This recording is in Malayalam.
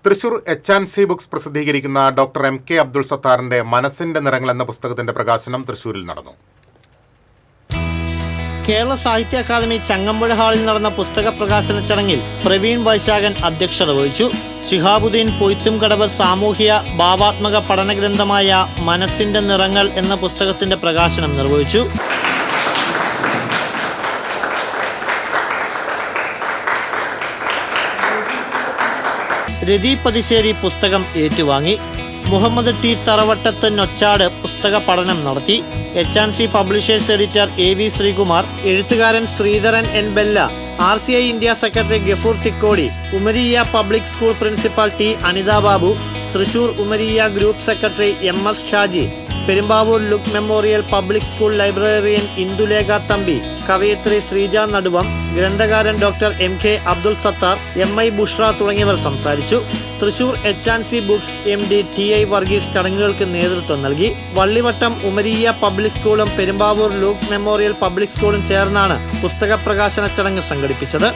തൃശൂർ എച്ച്&സി ബുക്സ് പ്രസിദ്ധീകരിക്കുന്ന ഡോക്ടർ എം കെ അബ്ദുൾ സത്താറിന്റെ മനസ്സിന്റെ നിറങ്ങൾ എന്ന പുസ്തകത്തിന്റെ പ്രകാശനം തൃശൂരിൽ നടന്നു. കേരള സാഹിത്യ അക്കാദമി ചങ്ങമ്പുഴ ഹാളിൽ നടന്ന പുസ്തക പ്രകാശന ചടങ്ങിൽ പ്രവീൺ വൈശാഖൻ അധ്യക്ഷത വഹിച്ചു. ശിഹാബുദ്ദീൻ പൊയ്ത്തുംകടവ് സാമൂഹ്യ ഭാവാത്മക പഠനഗ്രന്ഥമായ മനസ്സിന്റെ നിറങ്ങൾ എന്ന പുസ്തകത്തിന്റെ പ്രകാശനം നിർവഹിച്ചു. രതി പതിശ്ശേരി പുസ്തകം ഏറ്റുവാങ്ങി. മുഹമ്മദ് ടി തറവട്ടത്ത് നൊച്ചാട് പുസ്തക പഠനം നടത്തി. എച്ച്&സി പബ്ലിഷേഴ്സ് എഡിറ്റർ AV ശ്രീകുമാർ, എഴുത്തുകാരൻ Sreedharan N. Bella, RCI India secretary Gafoor Thikkodi, Umariya public school principal T. Anitha Babu, Thrissur Umariya group secretary MS Shaji, Perumbavoor Luke memorial public school librarian Indulekha Thampi, കവയിത്രി ശ്രീജ നടുവം, ഗ്രന്ഥകാരൻ doctor MK Abdul Sathar, MI Bushra തുടങ്ങിയവർ സംസാരിച്ചു. തൃശൂർ എച്ച്&സി ബുക്സ് MD TI വർഗീസ് ചടങ്ങുകൾക്ക് നേതൃത്വം നൽകി. വള്ളിവട്ടം ഉമരിയ പബ്ലിക് സ്കൂളും പെരുമ്പാവൂർ ലുക്ക് മെമ്മോറിയൽ പബ്ലിക് സ്കൂളും ചേർന്നാണ് പുസ്തക പ്രകാശന ചടങ്ങ് സംഘടിപ്പിച്ചത്.